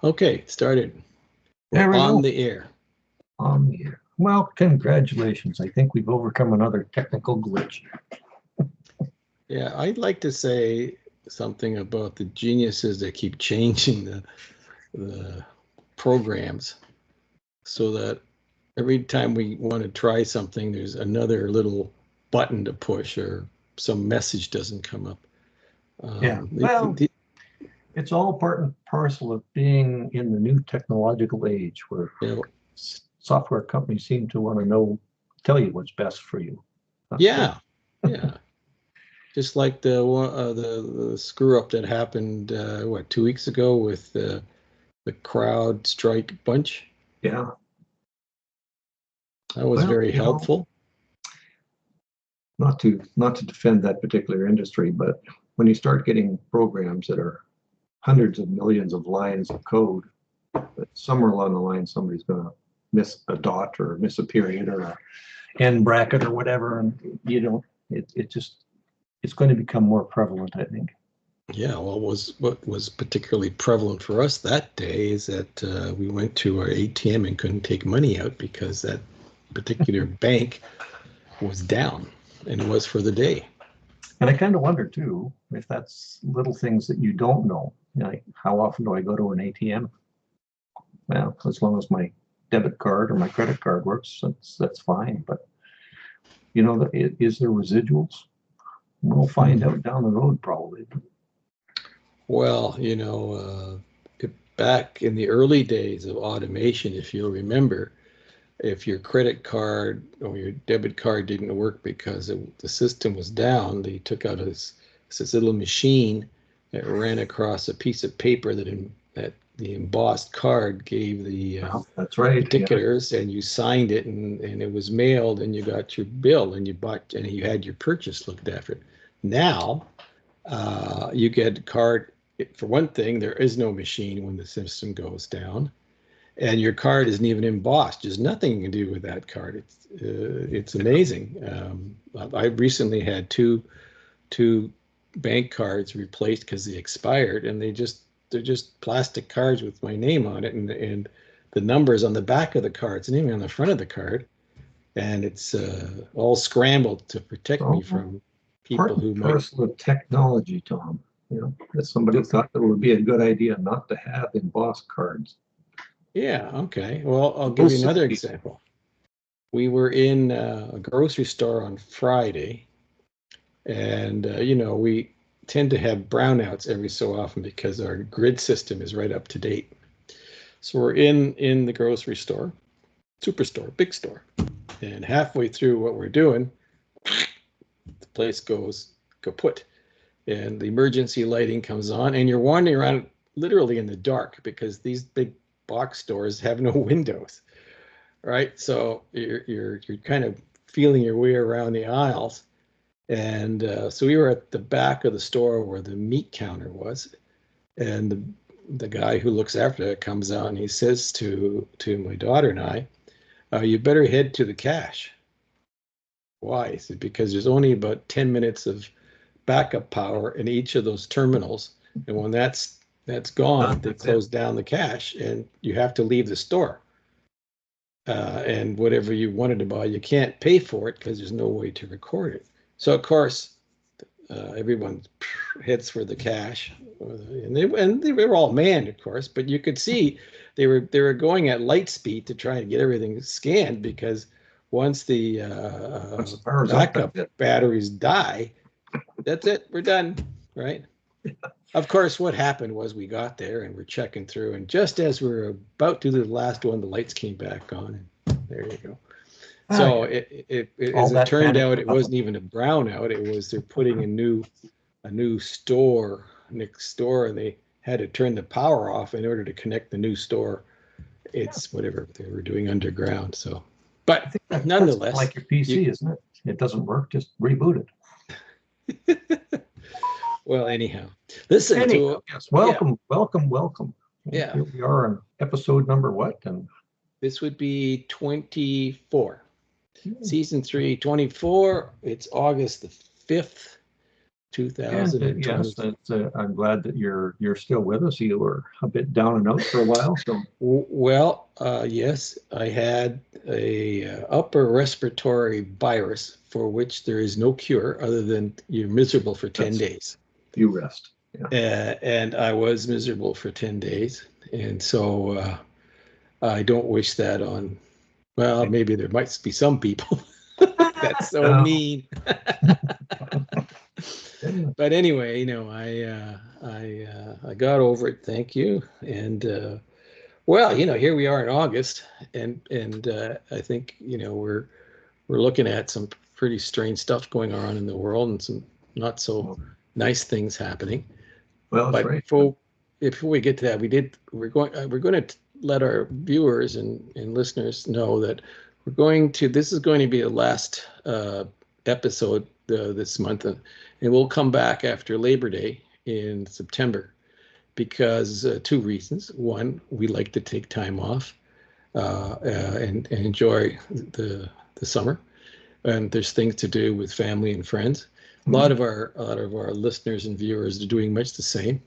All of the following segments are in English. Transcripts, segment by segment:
Okay, started. There We're we on go. the air. On the air. Well, congratulations. I think we've overcome another technical glitch. Yeah, I'd like to say something about the geniuses that keep changing the programs so that every time we want to try something, there's another little button to push or some message doesn't come up. Yeah. Um, the, Well, the, it's all part and parcel of being in the new technological age where you know, software companies seem to want to tell you what's best for you. That's what. yeah, yeah. Just like the screw up that happened 2 weeks ago with the crowd strike bunch. Yeah. That was Well, very helpful. not to defend that particular industry, but when you start getting programs that are hundreds of millions of lines of code, but somewhere along the line somebody's going to miss a dot or miss a period or a end bracket or whatever, and you don't. It just it's going to become more prevalent, I think. Yeah, well, what was particularly prevalent for us that day is that we went to our ATM and couldn't take money out because that particular bank was down and it was for the day. And I kind of wonder too if that's little things that you don't know. Like how often do I go to an ATM? Well, as long as my debit card or my credit card works, that's fine. But is there residuals? We'll find out down the road probably. Well, back in the early days of automation, if you'll remember, if your credit card or your debit card didn't work because the system was down, they took out this little machine that ran across a piece of paper that the embossed card gave the Well, that's right. Yeah. particulars, and you signed it, and it was mailed, and you got your bill, and you had your purchase looked after. Now, you get a card. For one thing, there is no machine when the system goes down, and your card isn't even embossed. There's nothing you can do with that card. It's amazing. I recently had two bank cards replaced because they expired, and they're just plastic cards with my name on it, and the numbers on the back of the cards and even on the front of the card, and it's all scrambled to protect me Oh, from part people and who might. parcel of technology, Tom. That somebody thought that it would be a good idea not to have embossed cards. Yeah, okay. Well, I'll give Those you silly another people. example. We were in a grocery store on Friday, and we tend to have brownouts every so often because our grid system is right up to date. So we're in the grocery store, superstore, big store, and halfway through what we're doing, the place goes kaput, and the emergency lighting comes on, and you're wandering around literally in the dark because these big box stores have no windows, right? So you're kind of feeling your way around the aisles. And so we were at the back of the store where the meat counter was, and the guy who looks after it comes out and he says to my daughter and I, "You better head to the cash." Why? He said, because there's only about 10 minutes of backup power in each of those terminals, and when that's gone, they That's it. close down the cache, and you have to leave the store. And whatever you wanted to buy, you can't pay for it because there's no way to record it. So of course, everyone heads for the cache, and they were all manned, of course, but you could see they were going at light speed to try and get everything scanned because once the Once the power's up, that's backup it. batteries die, that's it, we're done, right? Of course, what happened was we got there and we're checking through, and just as we were about to do the last one, the lights came back on, and there you go. Ah, So yeah. as All it that turned panic out, for it nothing. wasn't even a brownout. It was they're putting a new store next door, and they had to turn the power off in order to connect the new store. It's whatever they were doing underground. So, I but think that's nonetheless, like your you PC, isn't it? It doesn't work, just reboot it. well, anyhow, listen Anyhow, to yes, yeah, welcome, welcome, welcome. And yeah. here we are on episode number what? And This would be 24. Season 3, 24. It's August the 5th. And 2020. yes, I'm glad that you're still with us. You were a bit down and out for a while, so Well, yes, I had a upper respiratory virus for which there is no cure other than you're miserable for 10 that's days. you rest. Yeah. And I was miserable for 10 days. And so I don't wish that on, well, maybe there might be some people. That's so Um, mean. yeah. But anyway, I got over it. Thank you. And well, here we are in August, and I think we're looking at some pretty strange stuff going on in the world, and some not so nice things happening. Well, that's But right. before we get to that, we're going to let our viewers and listeners know that this is going to be the last episode this month, and we'll come back after Labor Day in September because two reasons. One, we like to take time off and enjoy the summer, and there's things to do with family and friends. Mhm. A lot of our listeners and viewers are doing much the same.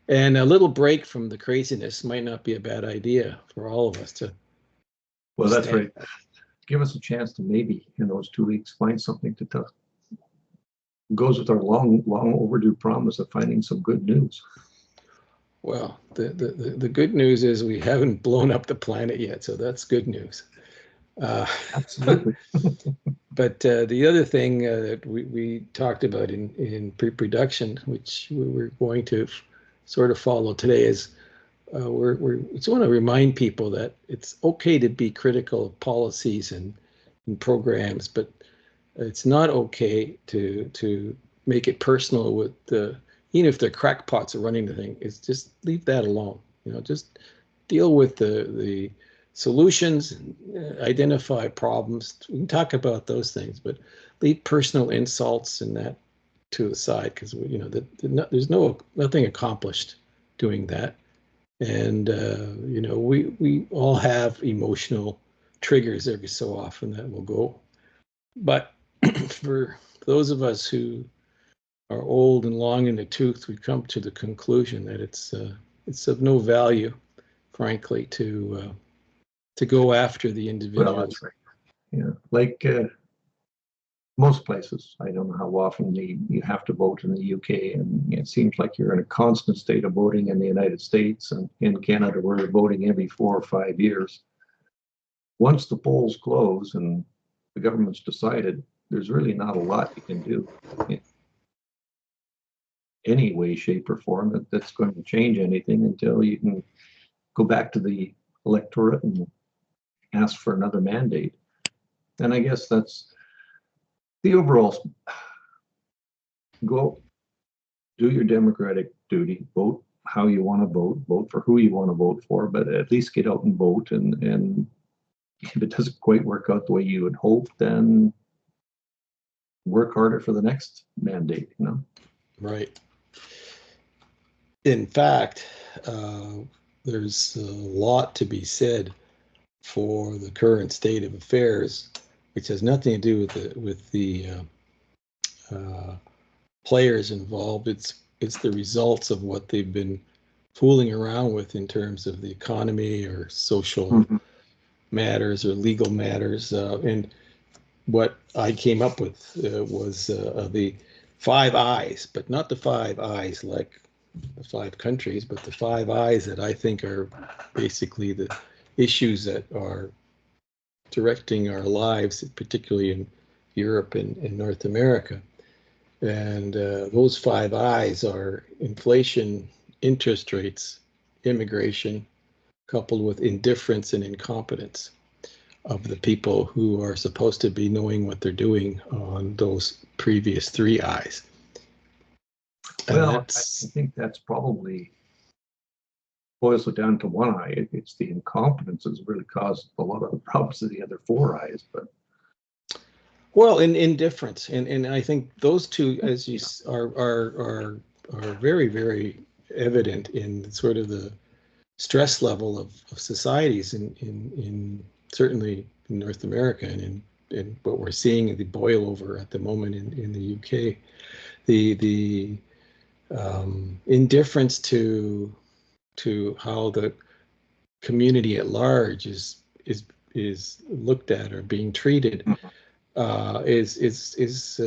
And a little break from the craziness might not be a bad idea for all of us to Well, that's stand. right. Give us a chance to maybe in those 2 weeks find something to tell. Goes with our long overdue promise of finding some good news. Well, the good news is we haven't blown up the planet yet, so that's good news. Uh, Absolutely. but the other thing that we talked about in pre-production, which we were going to sort of follow today, is we just want to remind people that it's okay to be critical of policies and programs, but it's not okay to make it personal with the even if the crackpots are running the thing. It's just leave that alone. Just deal with the solutions, identify problems. We can talk about those things, but leave personal insults and that to the side because there's nothing accomplished doing that. And we all have emotional triggers every so often that will go. But for those of us who are old and long in the tooth, we come to the conclusion that it's of no value, frankly, to go after the Well, individuals. that's right. Yeah, like most places. I don't know how often you have to vote in the UK, and it seems like you're in a constant state of voting in the United States, and in Canada we're voting every 4 or 5 years. Once the polls close and the government's decided, there's really not a lot you can do in any way, shape, or form that's going to change anything until you can go back to the electorate and ask for another mandate. And I guess that's the overall go do your democratic duty, vote how you want to vote for who you want to vote for, but at least get out and vote. And if it doesn't quite work out the way you would hope, then work harder for the next mandate. Right. In fact, uh, there's a lot to be said for the current state of affairs, which has nothing to do with the players involved. It's the results of what they've been fooling around with in terms of the economy or social Mhm. matters or legal matters. And what I came up with was the five eyes, but not the five eyes like the five countries, but the five eyes that I think are basically the issues that are directing our lives, particularly in Europe and North America. And those five eyes are inflation, interest rates, immigration, coupled with indifference and incompetence of the people who are supposed to be knowing what they're doing on those previous three eyes. And Well, I that's, think that's probably boils it down to one eye. It's the incompetence that's really caused a lot of the problems of the other four eyes. But well, in indifference. And I think those two, as you are very, very evident in sort of the stress level of societies in certainly in North America and in what we're seeing, the boil over at the moment in the UK, the indifference to how the community at large is looked at or being treated, is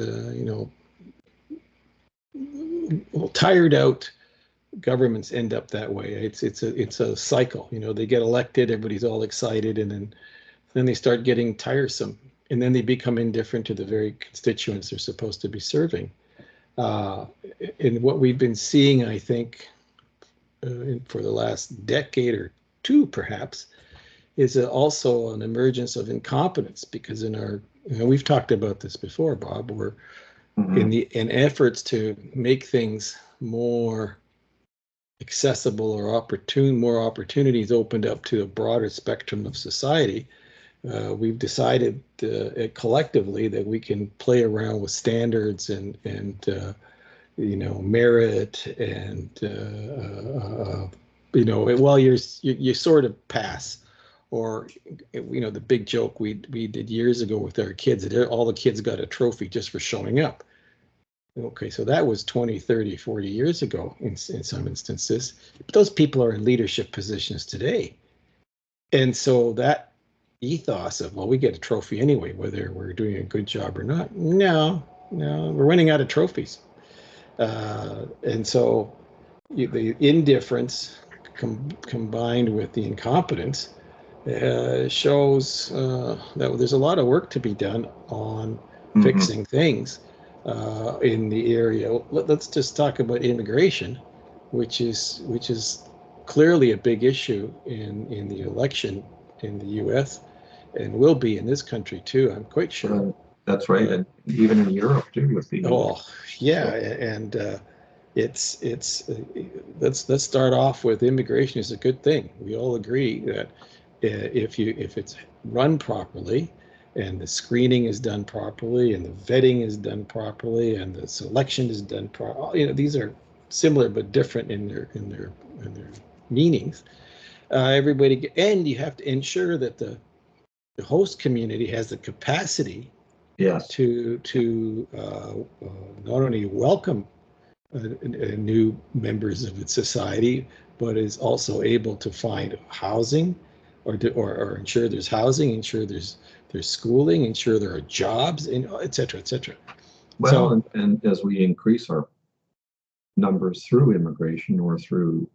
tired out governments end up that way. It's a cycle. They get elected, everybody's all excited, and then they start getting tiresome, and then they become indifferent to the very constituents they're supposed to be serving. And what we've been seeing, I think, for the last decade or two, perhaps, is also an emergence of incompetence, because we've talked about this before, Bob. We're in efforts to make things more accessible or more opportunities opened up to a broader spectrum of society. We've decided collectively that we can play around with standards and merit and well, you sort of pass, or the big joke we did years ago with our kids, that all the kids got a trophy just for showing up. Okay, so that was 20, 30, 40 years ago in some instances. But those people are in leadership positions today. And so that ethos of, well, we get a trophy anyway, whether we're doing a good job or not. No, we're running out of trophies. And so the indifference combined with the incompetence shows that there's a lot of work to be done on fixing things in the area. Let's just talk about immigration, which is clearly a big issue in the election in the U.S. and will be in this country too, I'm quite sure. That's right, and even in Europe too, with the. Oh, yeah, and let's start off with immigration is a good thing. We all agree that if it's run properly, and the screening is done properly, and the vetting is done properly, and the selection is done properly, these are similar but different in their meanings. Everybody, and you have to ensure that the host community has the capacity. Yes. To not only welcome new members of its society, but is also able to find housing, or ensure there's housing, ensure there's schooling, ensure there are jobs, and et cetera, et cetera. Well, and as we increase our numbers through immigration or through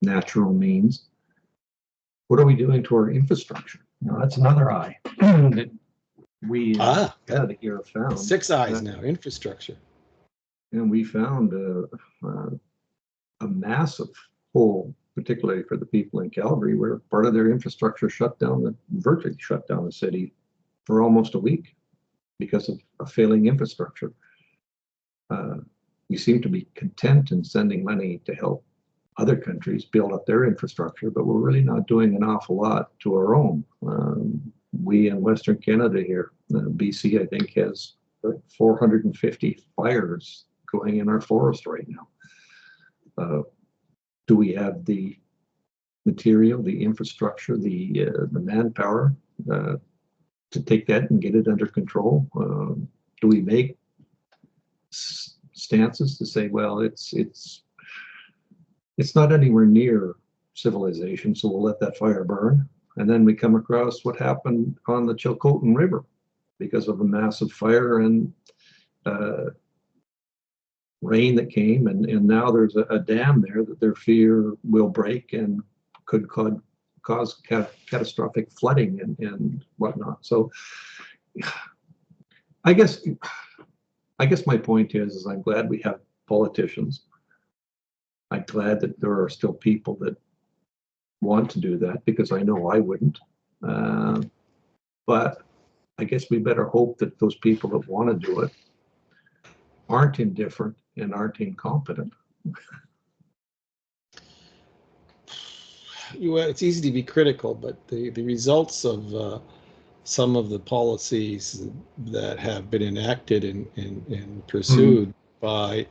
natural means, what are we doing to our infrastructure? That's another eye that we here found. 6 eyes now, infrastructure. And we found a massive hole, particularly for the people in Calgary, where part of their infrastructure virtually shut down the city for almost a week because of a failing infrastructure. We seem to be content in sending money to help other countries build up their infrastructure, but we're really not doing an awful lot to our own. We in Western Canada here, BC, I think, has 450 fires going in our forest right now. Do we have the material, the infrastructure, the manpower to take that and get it under control? Do we make stances to say, well, it's not anywhere near civilization, so we'll let that fire burn? And then we come across what happened on the Chilcotin River because of a massive fire and rain that came, and now there's a dam there that their fear will break and could cause catastrophic flooding and whatnot. So I guess my point is I'm glad we have politicians. I'm glad that there are still people that want to do that, because I know I wouldn't. But I guess we better hope that those people that want to do it aren't indifferent and aren't incompetent. It's easy to be critical, but the results of some of the policies that have been enacted and pursued by,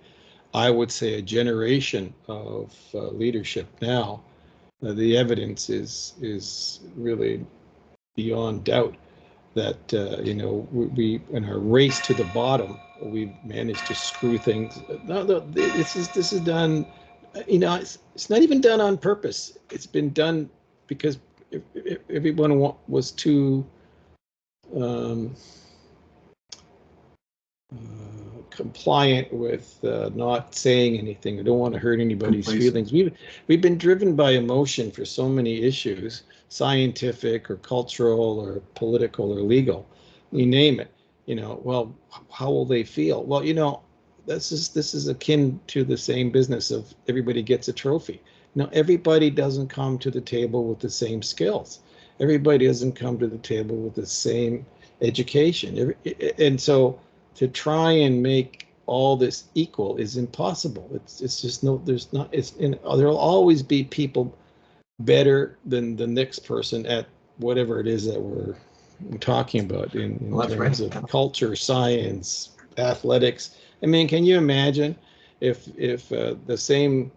I would say, a generation of leadership now, the evidence is really beyond doubt that we in our race to the bottom, we've managed to screw things. No, no, this is done. It's not even done on purpose. It's been done because if everyone was too um, compliant with not saying anything. I don't want to hurt anybody's Complacent. feelings. We've been driven by emotion for so many issues, scientific or cultural or political or legal, you name it. Well, how will they feel? Well, this is akin to the same business of everybody gets a trophy. Now, everybody doesn't come to the table with the same skills. Everybody doesn't come to the table with the same education. And so to try and make all this equal is impossible. It's just no, there's not, there'll always be people better than the next person at whatever it is that we're talking about in Well, that's right. terms of culture, science, athletics. I mean, can you imagine if the same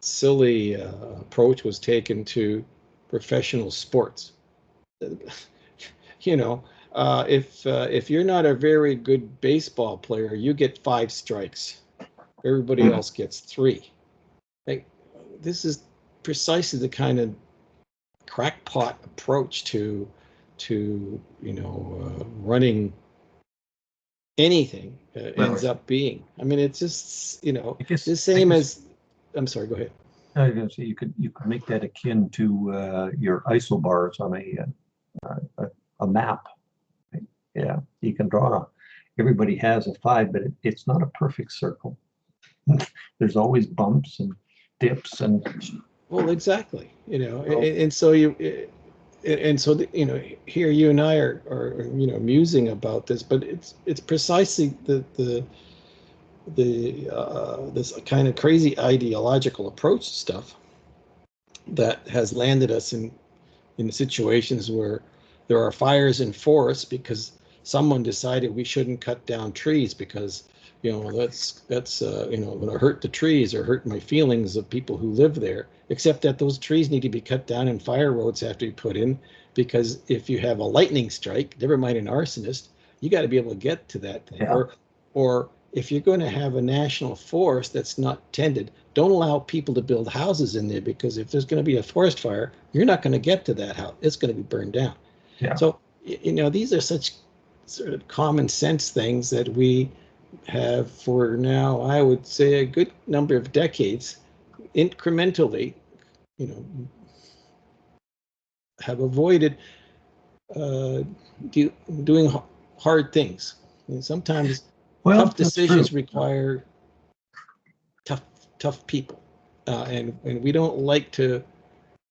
silly approach was taken to professional sports? you know, if you're not a very good baseball player, you get 5 strikes. Everybody Mm. else gets 3. Like, this is precisely the kind of crackpot approach to running anything Well, ends up being. I mean, it's just I guess the I same guess as. I'm sorry. Go ahead. I was gonna say you could make that akin to your isobars on a map. Yeah, you can draw. Everybody has a 5, but it's not a perfect circle. There's always bumps and dips and Well, exactly. oh, And so here you and I are musing about this, but it's precisely the this kind of crazy ideological approach to stuff that has landed us in situations where there are fires in forests because someone decided we shouldn't cut down trees because that's going to hurt the trees or hurt my feelings of people who live there, except that those trees need to be cut down and fire roads have to be put in because if you have a lightning strike, never mind an arsonist, you got to be able to get to that thing. yeah, Or if you're going to have a national forest that's not tended, don't allow people to build houses in there because if there's going to be a forest fire, you're not going to get to that house. It's going to be burned down. yeah. So, these are such sort of common sense things that we have for now, I would say, a good number of decades, incrementally, you know, have avoided uh, doing hard things. And sometimes Well, tough that's true. decisions require tough, tough people, and we don't like to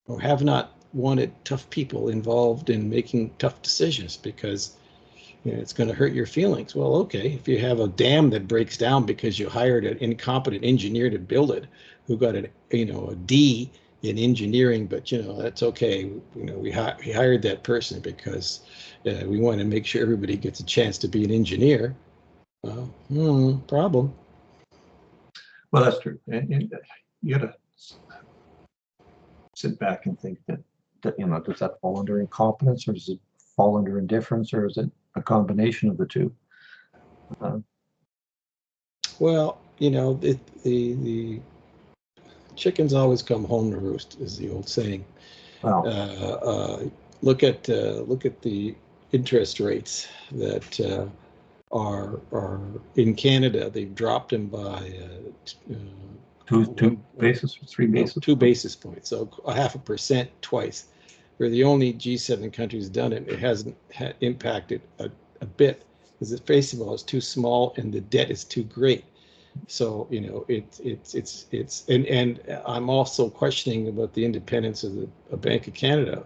or have not wanted tough people involved in making tough decisions because it's going to hurt your feelings. Well, okay, if you have a dam that breaks down because you hired an incompetent engineer to build it, who got a D in engineering, but that's okay. We hired that person because we want to make sure everybody gets a chance to be an engineer. Problem. Well, that's true. And you got to sit back and think that does that fall under incompetence or does it fall under indifference or is it a combination of the two? Uh, Well, the chickens always come home to roost, is the old saying. Uh, well, uh, look at the interest rates that are in Canada. They've dropped them by two basis, 3 basis. 2 basis points, so a 0.5% twice. We're the only G7 countries done it. It hasn't impacted a bit because the face of all is too small and the debt is too great. So it's and I'm also questioning about the independence of the Bank of Canada,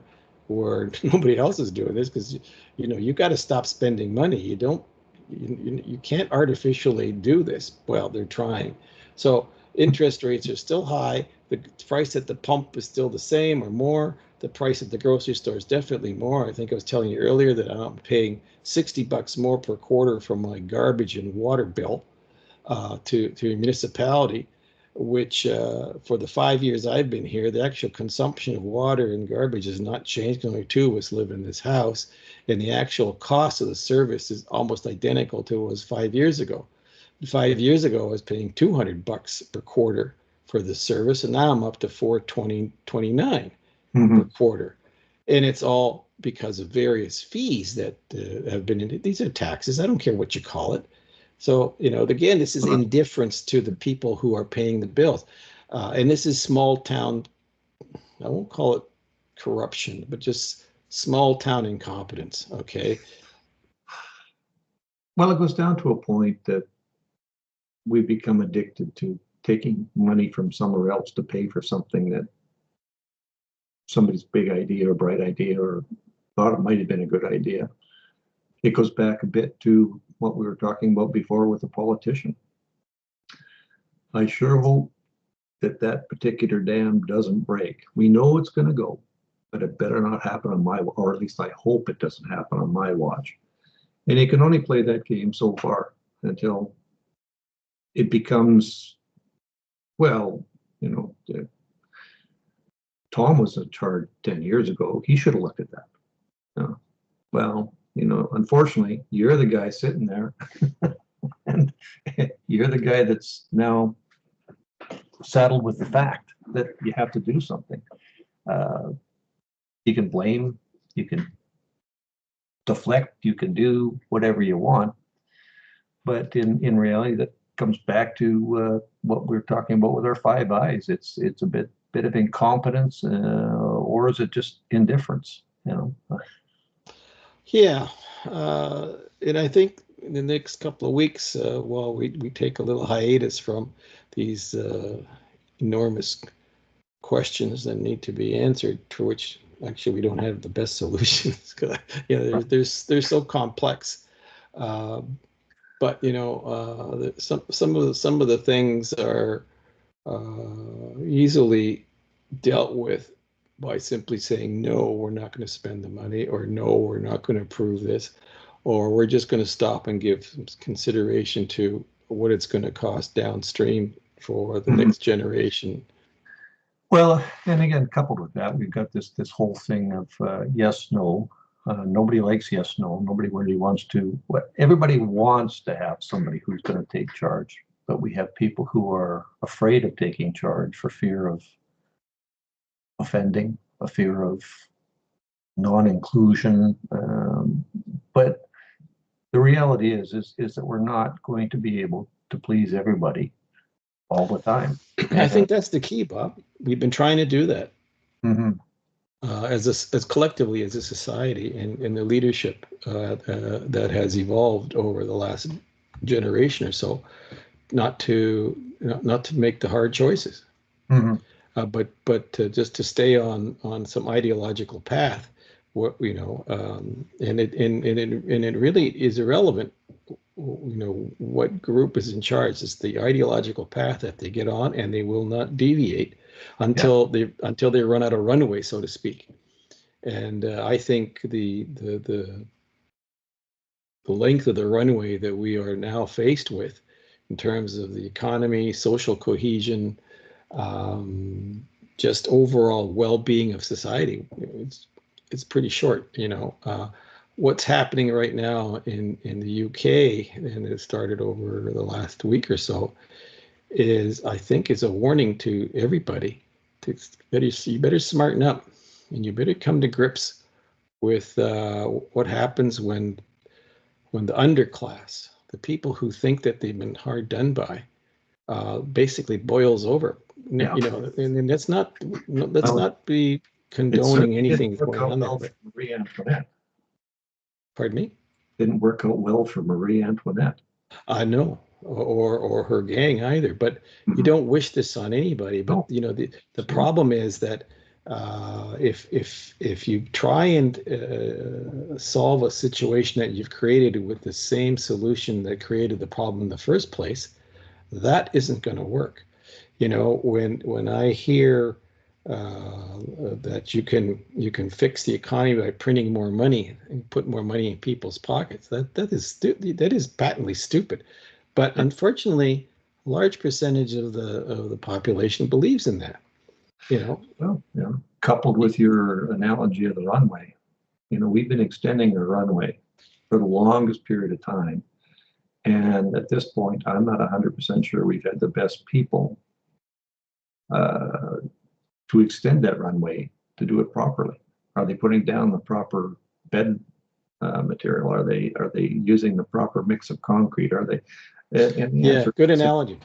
where nobody else is doing this because you got to stop spending money. You can't artificially do this. Well, they're trying. So interest rates are still high. The price at the pump is still the same or more. The price at the grocery store is definitely more. I think I was telling you earlier that I'm paying $60 more per quarter for my garbage and water bill to a municipality. which for the 5 years I've been here, the actual consumption of water and garbage has not changed. Only two of us live in this house, and the actual cost of the service is almost identical to what it was 5 years ago. 5 years ago, I was paying $200 per quarter for the service, and now I'm up to $420.29 per quarter, and it's all because of various fees that have been in. These are taxes. I don't care what you call it. So, again, this is indifference to the people who are paying the bills. And this is small town, I won't call it corruption, but just small town incompetence, okay? Well, it goes down to a point that we become addicted to taking money from somewhere else to pay for something that somebody's big idea or bright idea or thought it might have been a good idea. It goes back a bit to what we were talking about before with the politician. I sure hope that that particular dam doesn't break. We know it's going to go, but it better not happen on my, or at least I hope it doesn't happen on my watch. And you can only play that game so far until it becomes, well, Tom was in charge 10 years ago. He should have looked at that. Well, unfortunately, you're the guy sitting there and you're the guy that's now saddled with the fact that you have to do something. You can blame, you can deflect, you can do whatever you want. But in reality, that comes back to what we're talking about with our five eyes. It's a bit of incompetence, or is it just indifference? Yeah, and I think in the next couple of weeks, while we take a little hiatus from these enormous questions that need to be answered, for which actually we don't have the best solutions, because they're so complex. But some of the things are easily dealt with by simply saying, no, we're not going to spend the money, or no, we're not going to approve this, or we're just going to stop and give some consideration to what it's going to cost downstream for the next generation. Well, and again, coupled with that, we've got this whole thing of yes, no. Nobody likes yes, no. Nobody really wants to. Everybody wants to have somebody who's going to take charge, but we have people who are afraid of taking charge for fear of offending, a fear of non-inclusion. But the reality is that we're not going to be able to please everybody all the time. I think that's the key, Bob. We've been trying to do that as collectively as a society, and the leadership that has evolved over the last generation or so, not to make the hard choices. But just to stay on some ideological path, and it really is irrelevant, what group is in charge. It's the ideological path that they get on, and they will not deviate until they run out of runway, so to speak. And I think the length of the runway that we are now faced with, in terms of the economy, social cohesion, just overall well-being of society, it's pretty short. What's happening right now in the UK, and it started over the last week or so, I think is a warning to everybody. You better smarten up, and you better come to grips with what happens when the underclass, the people who think that they've been hard done by, basically boils over. And let's not be condoning anything going on there. Marie Antoinette. Pardon me? Didn't work out well for Marie Antoinette. I know, or her gang either. But you don't wish this on anybody. But the problem is that if you try and solve a situation that you've created with the same solution that created the problem in the first place, that isn't going to work. When I hear that you can fix the economy by printing more money and put more money in people's pockets, that is patently stupid. But unfortunately, A large percentage of the population believes in that. Well, coupled with your analogy of the runway, we've been extending the runway for the longest period of time. And at this point, I'm not 100% sure we've had the best people to extend that runway to do it properly. Are they putting down the proper bed material? Are they using the proper mix of concrete? Are they? And the answer good analogy.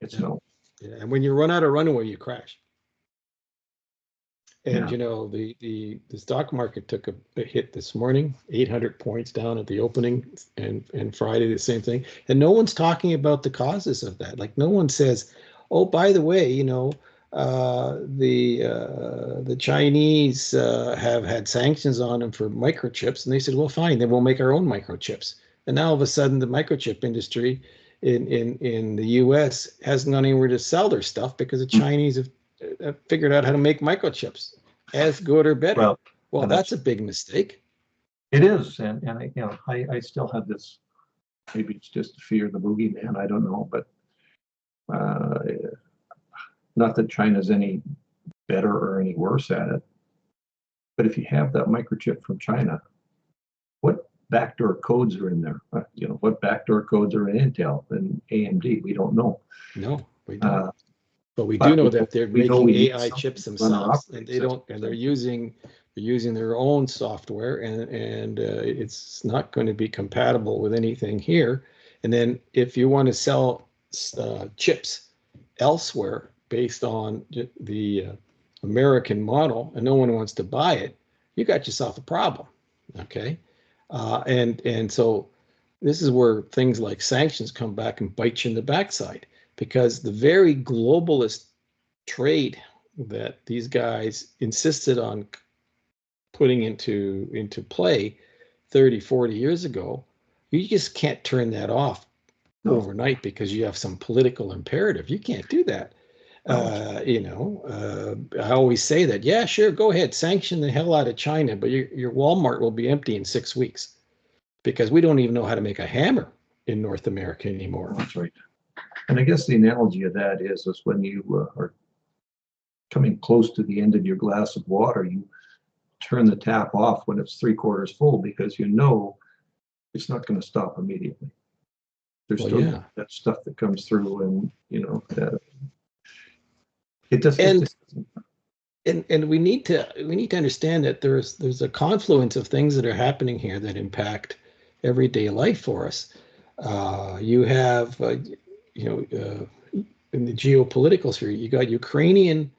It's no. Yeah, and when you run out of runway, you crash. And Yeah. the stock market took a hit this morning, 800 points down at the opening, and Friday the same thing. And no one's talking about the causes of that. Like, no one says, oh, by the way, the Chinese have had sanctions on them for microchips, and they said, well, fine, then we'll make our own microchips. And now all of a sudden, the microchip industry in the U.S. hasn't gone anywhere to sell their stuff because the Chinese have figured out how to make microchips as good or better. Well, that's a big mistake. It is, and I still have this. Maybe it's just the fear of the boogeyman. I don't know, but not that China's any better or any worse at it. But if you have that microchip from China, what backdoor codes are in there? What backdoor codes are in Intel and AMD? We don't know. No, we don't. But we do know that they're making AI chips themselves, and they're using their own software, and it's not going to be compatible with anything here. And then if you want to sell chips elsewhere based on the American model, and no one wants to buy it, you got yourself a problem. Okay, and so this is where things like sanctions come back and bite you in the backside, because the very globalist trade that these guys insisted on putting into play 30, 40 years ago, you just can't turn that off overnight because you have some political imperative. You can't do that. I always say that, yeah, sure, go ahead, sanction the hell out of China, but your Walmart will be empty in 6 weeks because we don't even know how to make a hammer in North America anymore. That's right. And I guess the analogy of that is when you are coming close to the end of your glass of water, you turn the tap off when it's 3/4 full because it's not going to stop immediately. There's still that stuff that comes through, and it doesn't. And we need to understand that there's a confluence of things that are happening here that impact everyday life for us. You have in the geopolitical sphere, you got Ukrainian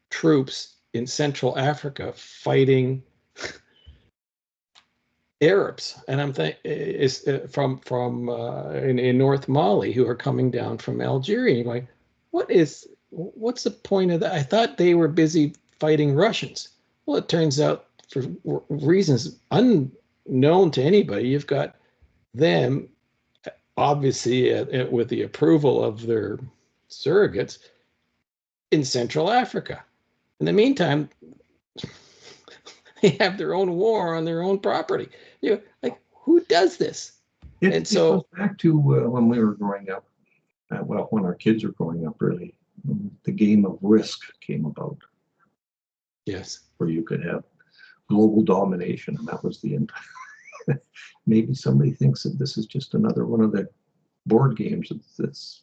troops in Central Africa fighting Arabs, and I'm thinking from in North Mali, who are coming down from Algeria. You're like, what's the point of that? I thought they were busy fighting Russians. Well, it turns out for reasons unknown to anybody, you've got them, obviously with the approval of their surrogates, in Central Africa. In the meantime, they have their own war on their own property. Like, who does this? It goes back to when we were growing up. When our kids were growing up, really, the game of Risk came about. Yes. Where you could have global domination, and that was the end. Maybe somebody thinks that this is just another one of the board games that's.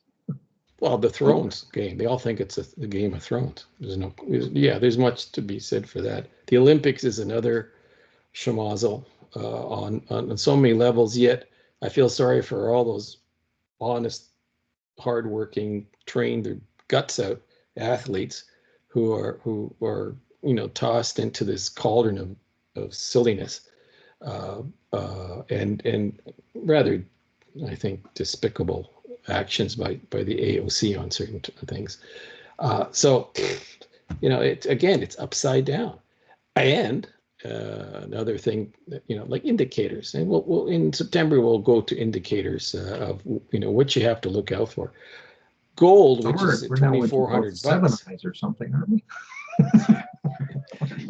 Well, the Thrones game. They all think it's a Game of Thrones. There's much to be said for that. The Olympics is another schmozzle on so many levels. Yet I feel sorry for all those honest, hardworking, trained their guts out athletes who are tossed into this cauldron of silliness and rather, I think, despicable actions by the AOC on certain things. It's upside down. And another thing, like indicators, and we'll in September we'll go to indicators of what you have to look out for. Gold, which is at $2,400 or something, aren't we?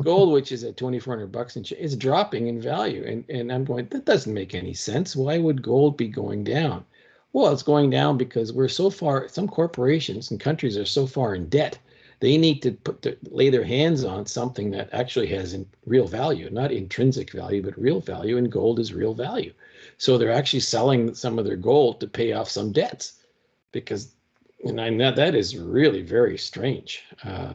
Gold, which is at $2,400 and is dropping in value, and I'm going, that doesn't make any sense. Why would gold be going down? Well, it's going down because we're so far, some corporations and countries are so far in debt. They need to lay their hands on something that actually has real value, not intrinsic value, but real value. And gold is real value. So they're actually selling some of their gold to pay off some debts because, and I know that is really very strange,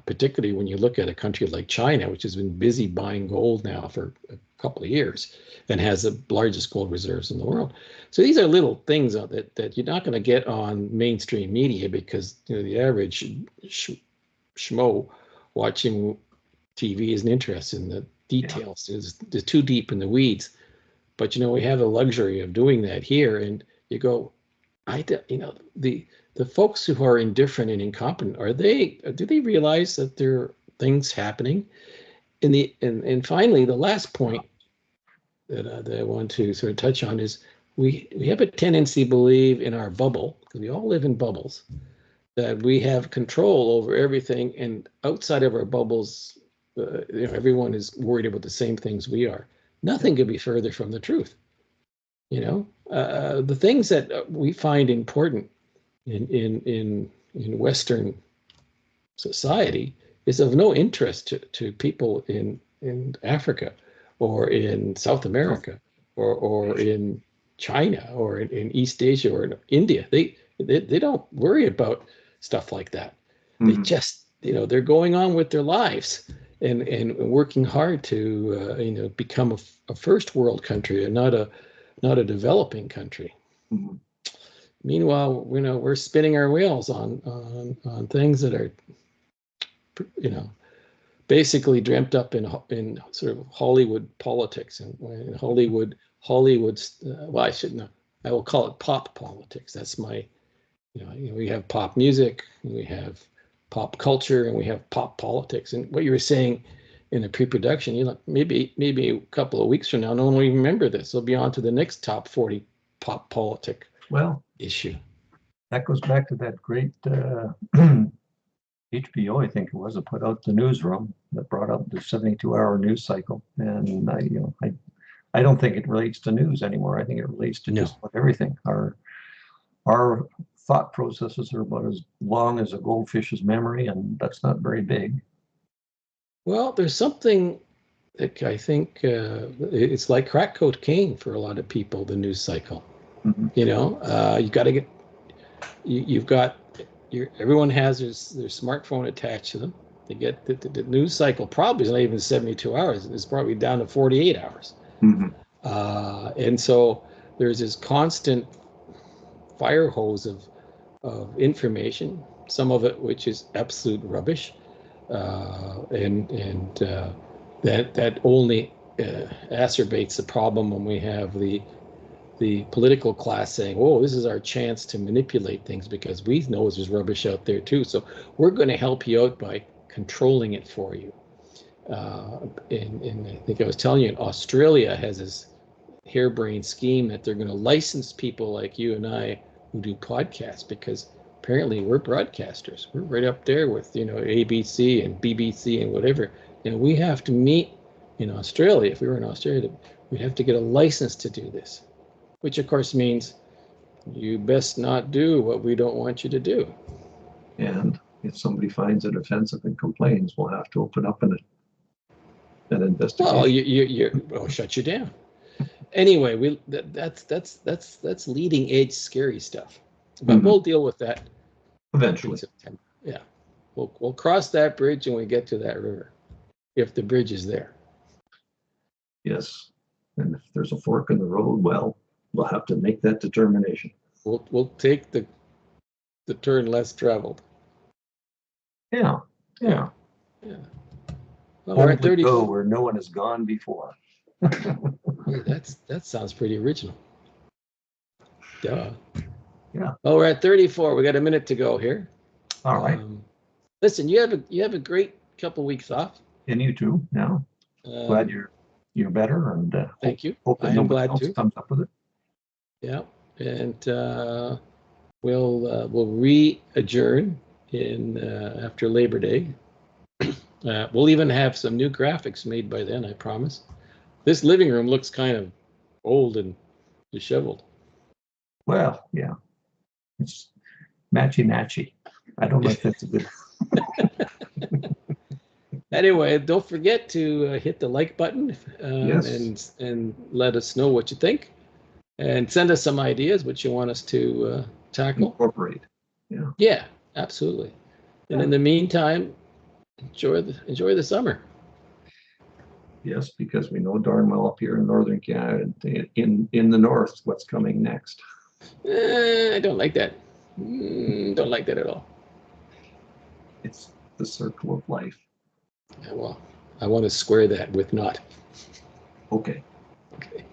particularly when you look at a country like China, which has been busy buying gold now for a couple of years and has the largest gold reserves in the world. So these are little things that you're not going to get on mainstream media because the average schmo watching TV isn't interested in the details. Yeah. It's too deep in the weeds. But we have the luxury of doing that here, and you go, the folks who are indifferent and incompetent, do they realize that there are things happening? And finally, the last point that I want to sort of touch on is we have a tendency to believe in our bubble, because we all live in bubbles, that we have control over everything, and outside of our bubbles, everyone is worried about the same things we are. Nothing could be further from the truth. The things that we find important in Western society is of no interest to people in Africa or in South America or in China or in East Asia or in India. They don't worry about stuff like that. They just, they're going on with their lives and working hard to, become a first world country and not a developing country. Meanwhile, we're spinning our wheels on things that are, basically dreamt up in sort of Hollywood politics and Hollywood's. Well, I will call it pop politics. That's my, we have pop music, we have pop culture, and we have pop politics. And what you were saying in the pre-production, maybe a couple of weeks from now, no one will even remember this. They'll be on to the next top 40 pop politic issue. That goes back to that great HBO, I think it was, that put out the newsroom that brought up the 72-hour news cycle. And I don't think it relates to news anymore. I think it relates to just about everything. Our thought processes are about as long as a goldfish's memory, and that's not very big. Well, there's something that I think it's like crack cocaine for a lot of people, the news cycle. You got to get, you've got, everyone has their smartphone attached to them. They get the news cycle probably is not even 72 hours. It's probably down to 48 hours. And so there's this constant fire hose of information, some of it which is absolute rubbish. And that only exacerbates the problem when we have the political class saying, "Oh, this is our chance to manipulate things because we know there's rubbish out there too. So we're going to help you out by controlling it for you." And I think I was telling you, Australia has this harebrained scheme that they're going to license people like you and I who do podcasts because apparently we're broadcasters. We're right up there with ABC and BBC and whatever. And we have to meet in Australia. If we were in Australia, we'd have to get a license to do this. Which, of course, means you best not do what we don't want you to do. And if somebody finds it offensive and complains, we'll have to open up an investigation. Well, we'll shut you down. Anyway, that's leading edge scary stuff. But we'll deal with that eventually. In September. Yeah, we'll cross that bridge when we get to that river, if the bridge is there. Yes, and if there's a fork in the road, well, we'll have to make that determination. We'll take the turn less traveled. Yeah. Well, we're at 30. Go where no one has gone before. Hey, that sounds pretty original. Duh. Yeah. Well, we're at 34. We got a minute to go here. All right. Listen, you have a great couple weeks off. And you too. Yeah. Glad you're better, and thank you. Hope that nobody else comes up with it. Yeah, and we'll re-adjourn in after Labor Day. We'll even have some new graphics made by then, I promise. This living room looks kind of old and disheveled. Well, yeah. It's matchy. I don't know if that's a good. Anyway, don't forget to hit the like button Yes. and let us know what you think, and send us some ideas what you want us to tackle. Incorporate. Yeah. Yeah, absolutely. And in the meantime, enjoy the summer. Yes, because we know darn well up here in northern Canada, in the north, what's coming next. I don't like that. Don't like that at all. It's the circle of life. Well, I want to square that with not. Okay. Okay.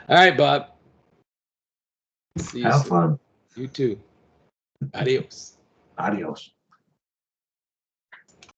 All right, Bob. See you Have soon. fun. You too. Adios. Adios.